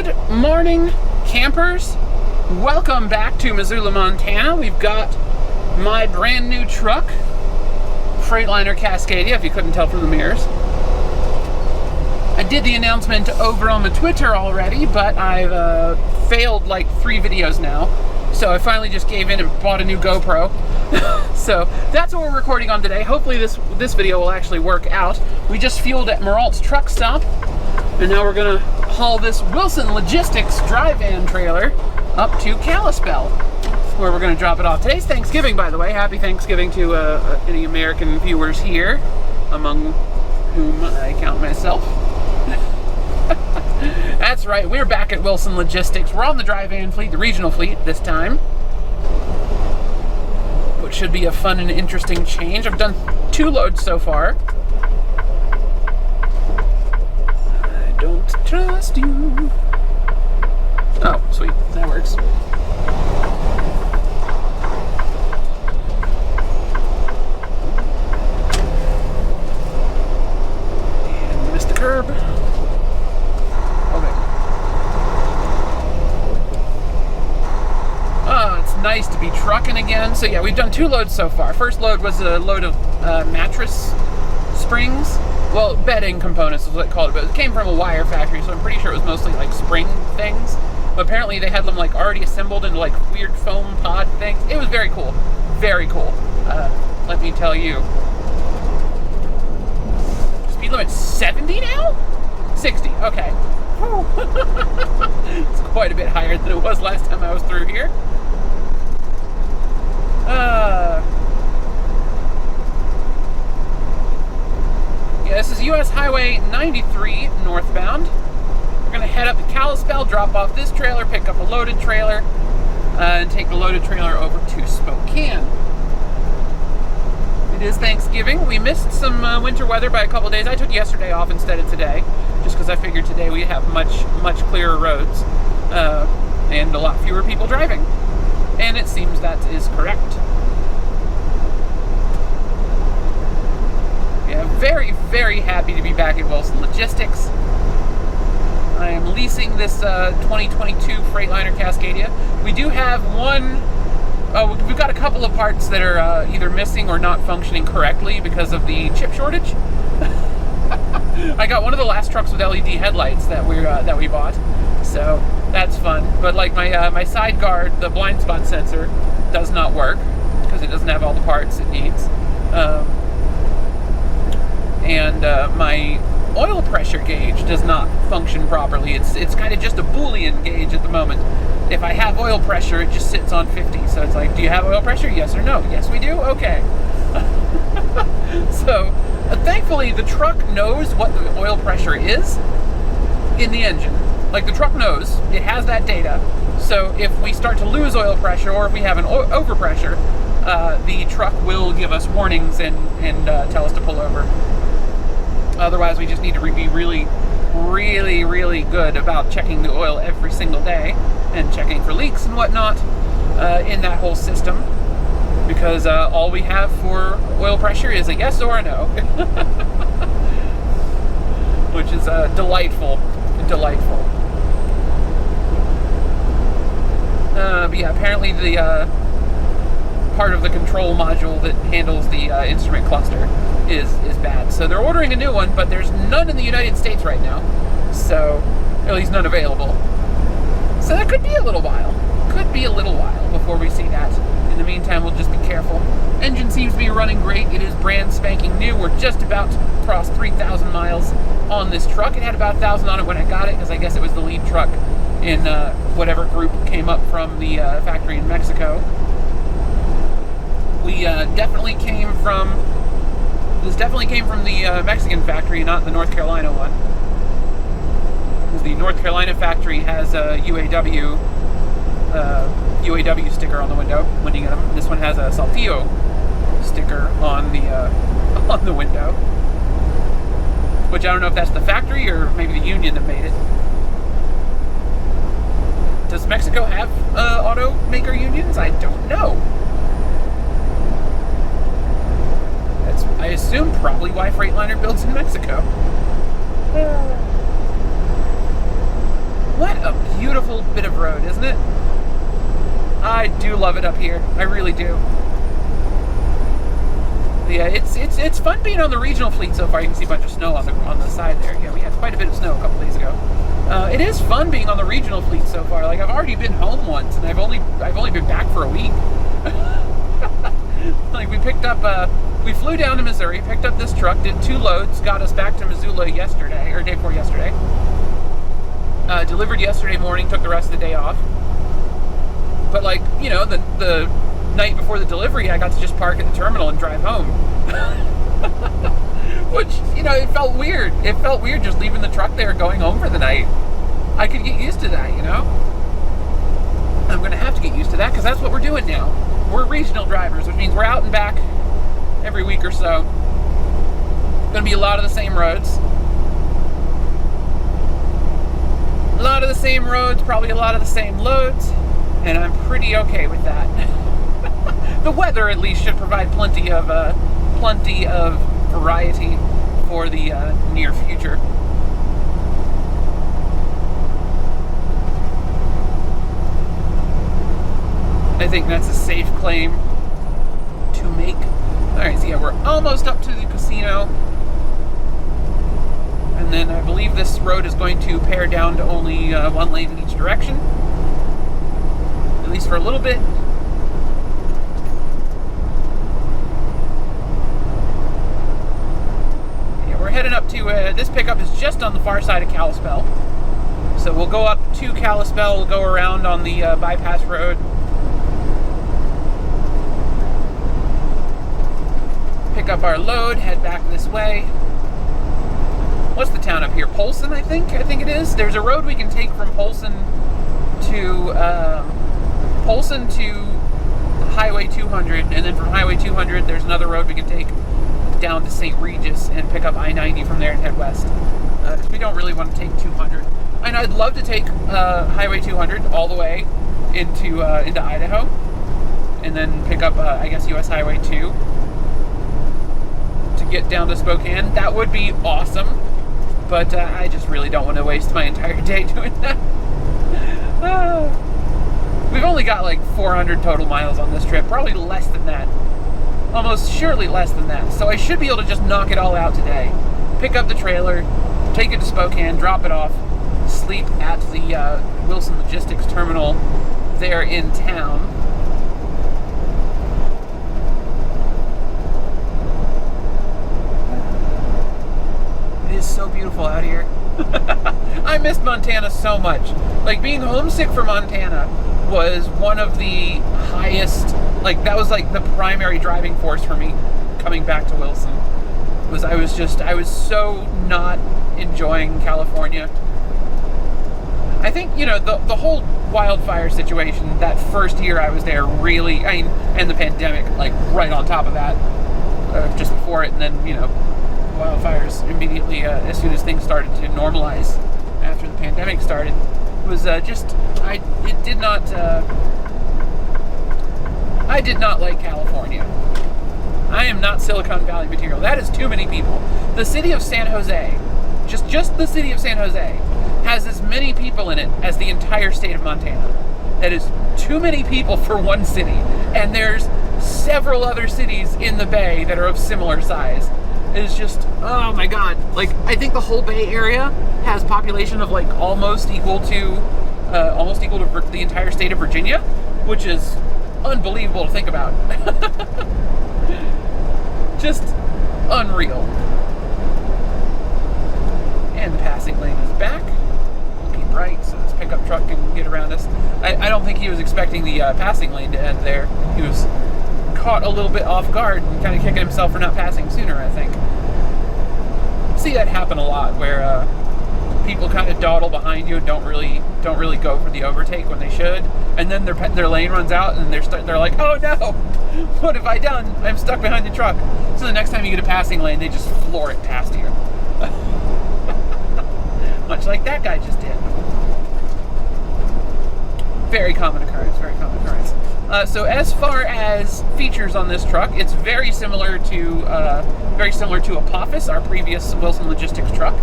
Good morning, campers. Welcome back to Missoula, Montana. We've got my brand new truck, Freightliner Cascadia, if you couldn't tell from the mirrors. I did the announcement over on the Twitter already, but I've failed like 3 videos now. So I finally just gave in and bought a new GoPro. So that's what we're recording on today. Hopefully this video will actually work out. We just fueled at Meralt's truck stop, and now we're gonna haul this Wilson Logistics dry van trailer up to Kalispell, where we're gonna drop it off. Today's Thanksgiving, by the way. Happy Thanksgiving to any American viewers here, among whom I count myself. That's right, we're back at Wilson Logistics. We're on the dry van fleet, the regional fleet this time, which should be a fun and interesting change. I've done 2 loads so far. I don't trust you. Oh, sweet, that works. And missed the curb. Nice to be trucking again. So yeah, we've done 2 loads so far. First load was a load of mattress springs. Well, bedding components is what they called it, but it came from a wire factory, so I'm pretty sure it was mostly like spring things. But apparently they had them like already assembled into like weird foam pod things. It was very cool. Very cool. Let me tell you. Speed limit 70 now? 60, okay. It's quite a bit higher than it was last time I was through here. Yeah, this is US Highway 93 northbound. We're going to head up to Kalispell, drop off this trailer, pick up a loaded trailer, and take the loaded trailer over to Spokane. It is Thanksgiving. We missed some winter weather by a couple days. I took yesterday off instead of today, just because I figured today we'd have much clearer roads and a lot fewer people driving. And it seems that is correct. Yeah, very, very happy to be back at Wilson Logistics. I am leasing this 2022 Freightliner Cascadia. We do have we've got a couple of parts that are either missing or not functioning correctly because of the chip shortage. I got one of the last trucks with LED headlights that we bought, so that's fun. But like my side guard, the blind spot sensor, does not work because it doesn't have all the parts it needs. And my oil pressure gauge does not function properly. It's kind of just a Boolean gauge at the moment. If I have oil pressure, it just sits on 50. So it's like, do you have oil pressure? Yes or no? Yes, we do? Okay. So thankfully, the truck knows what the oil pressure is in the engine. Like, the truck knows, it has that data. So if we start to lose oil pressure, or if we have an overpressure, the truck will give us warnings and tell us to pull over. Otherwise, we just need to be really, really, really good about checking the oil every single day and checking for leaks and whatnot in that whole system. Because all we have for oil pressure is a yes or a no. Which is delightful. Delightful. But yeah, apparently the part of the control module that handles the instrument cluster is bad. So they're ordering a new one, but there's none in the United States right now. So, at least none available. So that could be a little while. Could be a little while before we see that. In the meantime, we'll just be careful. Engine seems to be running great. It is brand spanking new. We're just about to cross 3,000 miles on this truck. It had about 1,000 on it when I got it, because I guess it was the lead truck in whatever group came up from the factory in Mexico. We this definitely came from the Mexican factory, not the North Carolina one. Because the North Carolina factory has a UAW sticker on the window when you get them. This one has a Saltillo sticker on the window. Which I don't know if that's the factory or maybe the union that made it. Does Mexico have automaker unions? I don't know. That's, I assume, probably why Freightliner builds in Mexico. What a love it up here. I really do. Yeah, it's fun being on the regional fleet so far. You can see a bunch of snow on the side there. Yeah, we had quite a bit of snow a couple days ago. It is fun being on the regional fleet so far. Like, I've already been home once, and I've only been back for a week. Like, we flew down to Missouri, picked up this truck, did 2 loads, got us back to Missoula yesterday, or day before yesterday. Delivered yesterday morning, took the rest of the day off. But, like, you know, the night before the delivery, I got to just park at the terminal and drive home. Which, you know, it felt weird. It felt weird just leaving the truck there, going home for the night. I could get used to that, you know? I'm going to have to get used to that, because that's what we're doing now. We're regional drivers, which means we're out and back every week or so. Going to be a lot of the same roads. A lot of the same roads, probably a lot of the same loads, and I'm pretty okay with that. The weather, at least, should provide plenty of variety for the near future. I think that's a safe claim to make. Alright, so yeah, we're almost up to the casino. And then I believe this road is going to pare down to only 1 lane in each direction. At least for a little bit. Yeah, we're heading up to, this pickup is just on the far side of Kalispell. So we'll go up to Kalispell, we'll go around on the bypass road. Pick up our load, head back this way. What's the town up here? Polson, I think it is. There's a road we can take from Polson to Highway 200, and then from Highway 200 there's another road we can take down to St. Regis and pick up I-90 from there and head west. Because we don't really want to take 200. And I'd love to take Highway 200 all the way into Idaho, and then pick up I guess US Highway 2 to get down to Spokane. That would be awesome. But I just really don't want to waste my entire day doing that. We've only got like 400 total miles on this trip. Probably less than that. Almost surely less than that. So I should be able to just knock it all out today. Pick up the trailer, take it to Spokane, drop it off, sleep at the Wilson Logistics Terminal there in town. It is so beautiful out here. I missed Montana so much. Like, being homesick for Montana was one of the highest, like, that was like the primary driving force for me coming back to Wilson. I was so not enjoying California. I think, you know, the whole wildfire situation that first year I was there really, I mean, and the pandemic, like, right on top of that, just before it, and then, you know, wildfires immediately as soon as things started to normalize after the pandemic started, was I did not like California. I am not Silicon Valley material. That is too many people. The city of San Jose, just the city of San Jose, has as many people in it as the entire state of Montana. That is too many people for one city. And there's several other cities in the Bay that are of similar size. It is just, oh my god. Like, I think the whole Bay Area has population of like almost equal to the entire state of Virginia, which is unbelievable to think about. Just unreal. And the passing lane is back. We'll keep right so this pickup truck can get around us. I don't think he was expecting the passing lane to end there. He was caught a little bit off guard and kind of kicking himself for not passing sooner, I think. See that happen a lot, where people kind of dawdle behind you and don't really go for the overtake when they should, and then their lane runs out and they're like, oh no, what have I done? I'm stuck behind the truck. So the next time you get a passing lane, they just floor it past you. Much like that guy just did. Very common occurrence, very common occurrence. So as far as features on this truck, it's very similar to Apophis, our previous Wilson Logistics truck,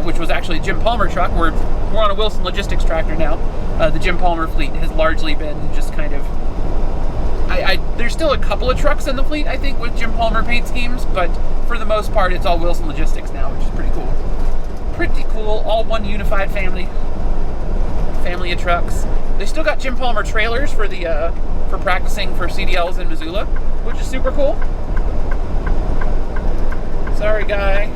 which was actually a Jim Palmer truck. We're on a Wilson Logistics tractor now. The Jim Palmer fleet has largely been just kind of there's still a couple of trucks in the fleet, I think, with Jim Palmer paint schemes, but for the most part, it's all Wilson Logistics now, which is pretty cool. Pretty cool. All one unified family of trucks. They still got Jim Palmer trailers for the for practicing for CDLs in Missoula, which is super cool. Sorry, guy.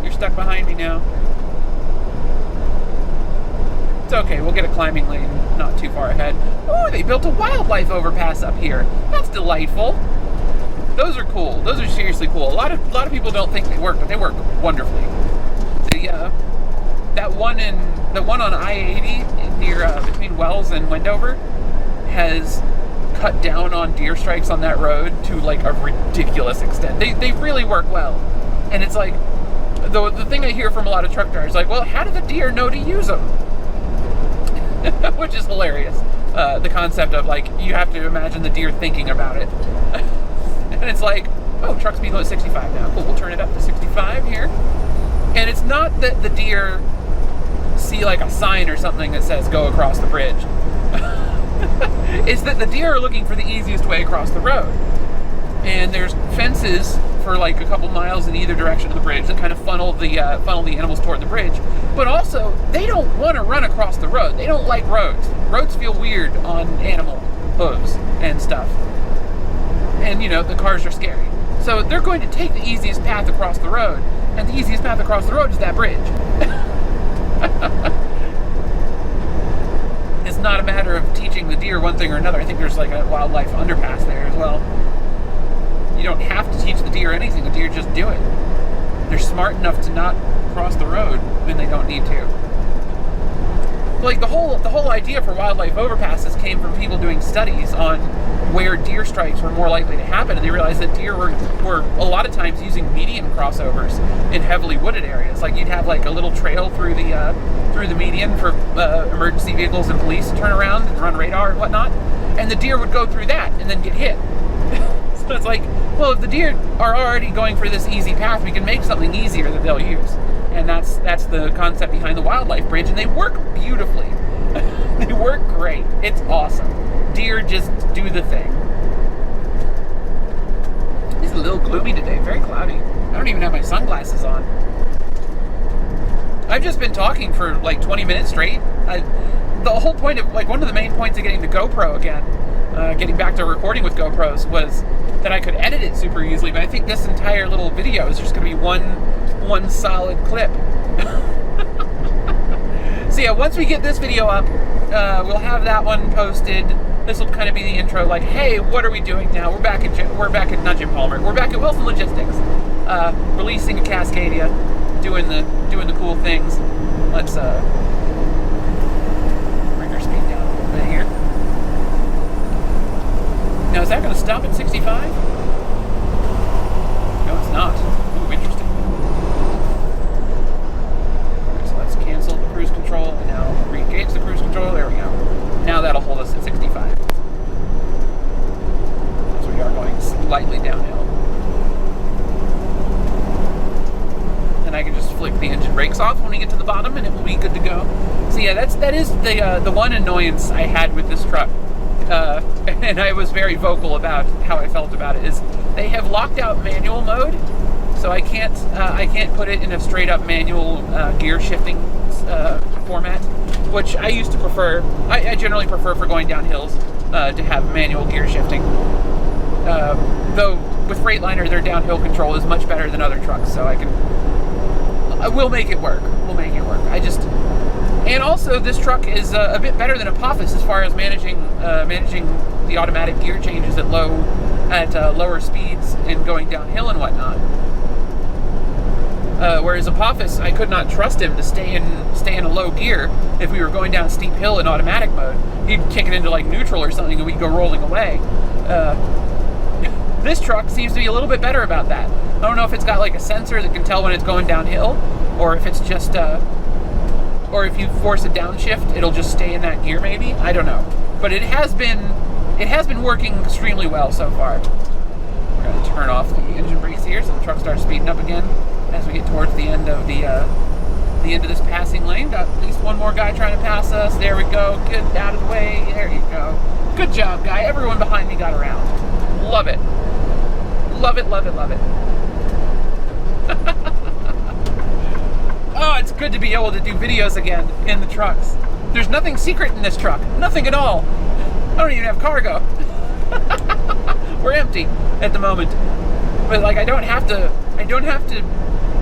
You're stuck behind me now. It's okay, we'll get a climbing lane not too far ahead. Oh, they built a wildlife overpass up here. That's delightful. Those are cool. Those are seriously cool. A lot of people don't think they work, but they work wonderfully. The one on I-80 near between Wells and Wendover has cut down on deer strikes on that road to like a ridiculous extent. They really work well, and it's like the thing I hear from a lot of truck drivers, like, well, how do the deer know to use them? Which is hilarious. The concept of like you have to imagine the deer thinking about it, and it's like, oh, truck speed limit 65 now. Cool, we'll turn it up to 65 here. And it's not that the deer see like a sign or something that says go across the bridge. It's that the deer are looking for the easiest way across the road. And there's fences for like a couple miles in either direction of the bridge that kind of funnel the animals toward the bridge. But also, they don't want to run across the road. They don't like roads. Roads feel weird on animal hooves and stuff. And, you know, the cars are scary. So they're going to take the easiest path across the road. And the easiest path across the road is that bridge. It's not a matter of teaching the deer one thing or another. I think there's like a wildlife underpass there as well. You don't have to teach the deer anything. The deer just do it. They're smart enough to not cross the road when they don't need to. Like the whole idea for wildlife overpasses came from people doing studies on where deer strikes were more likely to happen, and they realized that deer were a lot of times using median crossovers in heavily wooded areas. Like you'd have like a little trail through the median for emergency vehicles and police to turn around and run radar and whatnot, and the deer would go through that and then get hit. So it's like, well, if the deer are already going for this easy path, we can make something easier that they'll use. And that's the concept behind the wildlife bridge, and they work beautifully. They work great. It's awesome. Deer just do the thing. It's a little gloomy today, very cloudy. I don't even have my sunglasses on. I've just been talking for like 20 minutes straight. The whole point of, like, one of the main points of getting the GoPro again, getting back to recording with GoPros, was that I could edit it super easily, but I think this entire little video is just going to be one solid clip. So yeah, once we get this video up, we'll have that one posted. This will kind of be the intro, like, hey, what are we doing now? We're back at not Jim Palmer. We're back at Wilson Logistics, releasing a Cascadia, doing the cool things. Let's bring our speed down a little bit here. Now, is that going to stop at 65? No, it's not. Ooh, interesting. Alright, so let's cancel the cruise control and now re-engage the cruise control. There we go. Now that'll hold us at 65. As we are going slightly downhill. And I can just flick the engine brakes off when we get to the bottom and it will be good to go. So yeah, that is the one annoyance I had with this truck. And I was very vocal about how I felt about it, is they have locked out manual mode, so I can't put it in a straight up manual gear shifting format, which I used to prefer. I generally prefer for going down hills to have manual gear shifting. Though with Freightliner, their downhill control is much better than other trucks, so we'll make it work. We'll make it work. And also, this truck is a bit better than Apophis as far as managing the automatic gear changes at lower speeds and going downhill and whatnot. Whereas Apophis, I could not trust him to stay in a low gear if we were going down a steep hill in automatic mode. He'd kick it into like neutral or something, and we'd go rolling away. This truck seems to be a little bit better about that. I don't know if it's got like a sensor that can tell when it's going downhill, or if it's just or if you force a downshift, it'll just stay in that gear maybe. I don't know. But it has been working extremely well so far. We're going to turn off the engine brakes here so the truck starts speeding up again as we get towards the end of the end of this passing lane. Got at least one more guy trying to pass us. There we go. Get out of the way. There you go. Good job, guy. Everyone behind me got around. Love it. Love it, love it, love it. Oh, it's good to be able to do videos again in the trucks. There's nothing secret in this truck. Nothing at all. I don't even have cargo. We're empty at the moment. But like I don't have to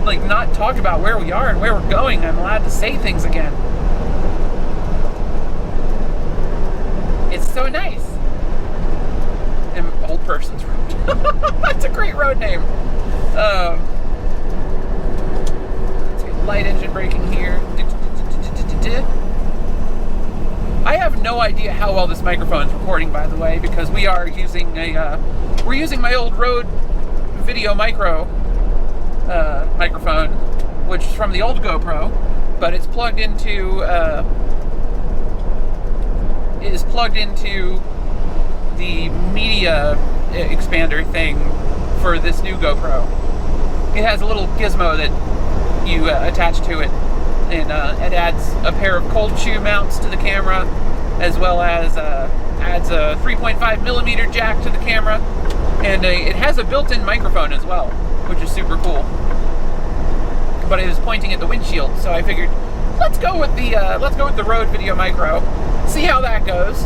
like not talk about where we are and where we're going. I'm allowed to say things again. It's so nice. And Old Person's Road. That's a great road name. Let's get light engine braking here. I have no idea how well this microphone is recording, by the way, because we are using we're using my old Rode Video Micro microphone, which is from the old GoPro, but it's plugged into the media expander thing for this new GoPro. It has a little gizmo that you attach to it, and it adds a pair of cold shoe mounts to the camera, as well as adds a 3.5 millimeter jack to the camera, and it has a built-in microphone as well, which is super cool. But it is pointing at the windshield, so I figured let's go with the Rode Video Micro, see how that goes,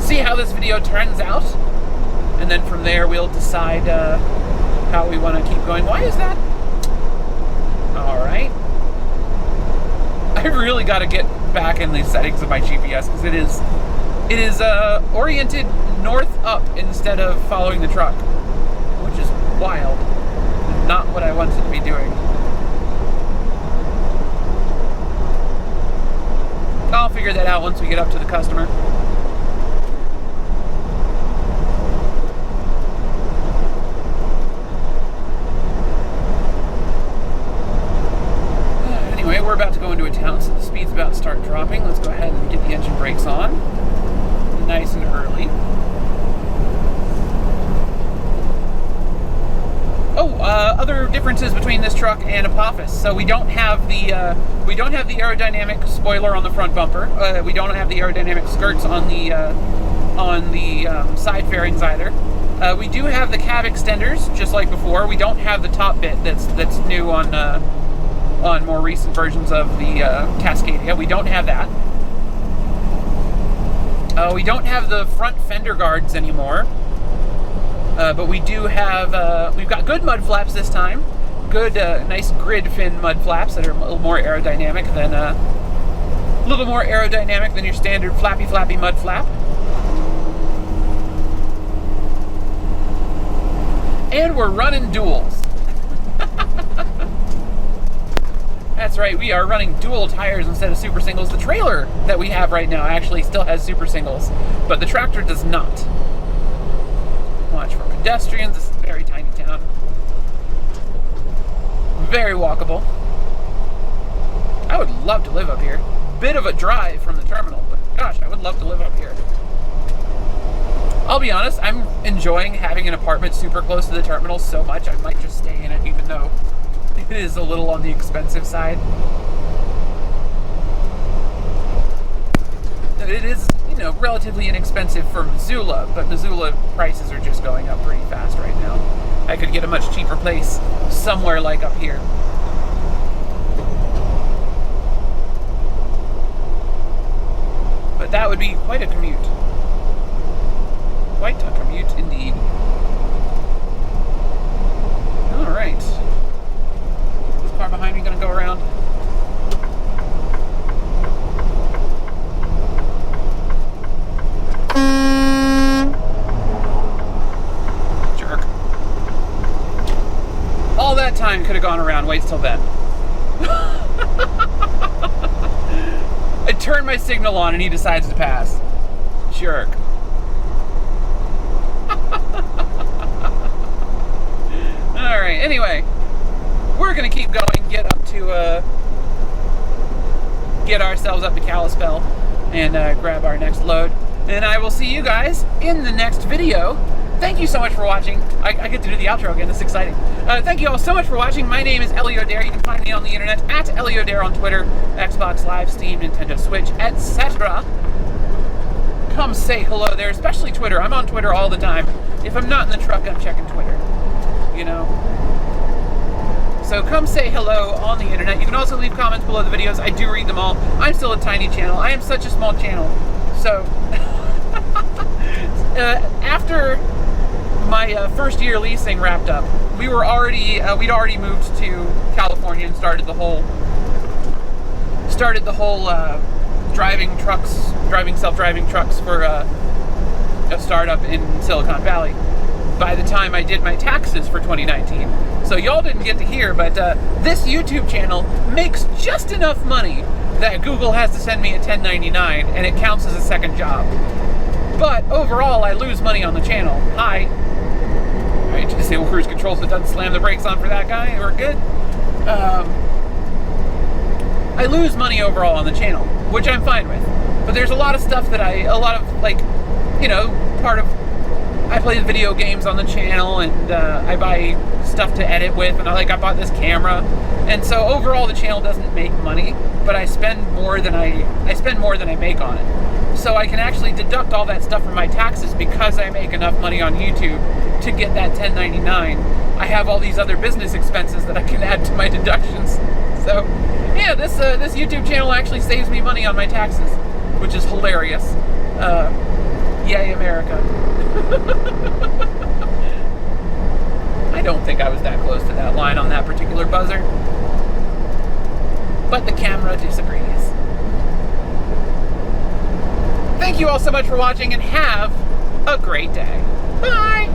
see how this video turns out, and then from there we'll decide how we want to keep going. Why is that? Alright. I really got to get back in the settings of my GPS, because it is oriented north up instead of following the truck, which is wild. Not what I wanted to be doing. I'll figure that out once we get up to the customer. Anyway, we're about to go into a town, so the speed's about to start dropping. Let's go ahead and get the engine brakes on. Nice and early. Other differences between this truck and Apophis. So we don't have the aerodynamic spoiler on the front bumper. We don't have the aerodynamic skirts on the side fairings either. We do have the cab extenders, just like before. We don't have the top bit that's new on more recent versions of the Cascadia. We don't have that. We don't have the front fender guards anymore. But we do have, we've got good mud flaps this time. Good, nice grid fin mud flaps that are a little more aerodynamic than your standard flappy mud flap. And we're running duals. That's right, we are running dual tires instead of super singles. The trailer that we have right now actually still has super singles, but the tractor does not. Watch for pedestrians. This is a very tiny town. Very walkable. I would love to live up here. Bit of a drive from the terminal, but gosh, I would love to live up here. I'll be honest, I'm enjoying having an apartment super close to the terminal so much, I might just stay in it, even though it is a little on the expensive side. It is, relatively inexpensive for Missoula, but Missoula prices are just going up pretty fast right now. I could get a much cheaper place somewhere like up here. But that would be quite a commute. Quite a commute indeed. Alright. This car behind me gonna go around. Jerk. All that time could have gone around, waits till then. I turned my signal on and he decides to pass. Jerk. Alright, anyway, we're gonna keep going, get ourselves up to Kalispell and grab our next load. And I will see you guys in the next video. Thank you so much for watching. I get to do the outro again, this is exciting. Thank you all so much for watching. My name is Elio Dare. You can find me on the internet at Elio Dare on Twitter, Xbox Live, Steam, Nintendo Switch, etc. come say hello there, especially Twitter. I'm on Twitter all the time. If I'm not in the truck, I'm checking Twitter, you know. So come say hello on the internet. You can also leave comments below the videos. I do read them all. I'm still a tiny channel. I am such a small channel. So after my first year leasing wrapped up, we'd already moved to California and started the whole driving self-driving trucks for a startup in Silicon Valley by the time I did my taxes for 2019. So y'all didn't get to hear, but this YouTube channel makes just enough money that Google has to send me a 1099 and it counts as a second job. But overall, I lose money on the channel. Hi. All right, disable cruise control so it doesn't slam the brakes on for that guy. We're good. I lose money overall on the channel, which I'm fine with. But there's a lot of stuff that I play video games on the channel, and I buy stuff to edit with, and I bought this camera, and so overall the channel doesn't make money, but I spend more than I make on it. So I can actually deduct all that stuff from my taxes because I make enough money on YouTube to get that 1099. I have all these other business expenses that I can add to my deductions. So yeah, this YouTube channel actually saves me money on my taxes, which is hilarious. Yay, America. I don't think I was that close to that line on that particular buzzer. But the camera disagrees. Thank you all so much for watching, and have a great day. Bye!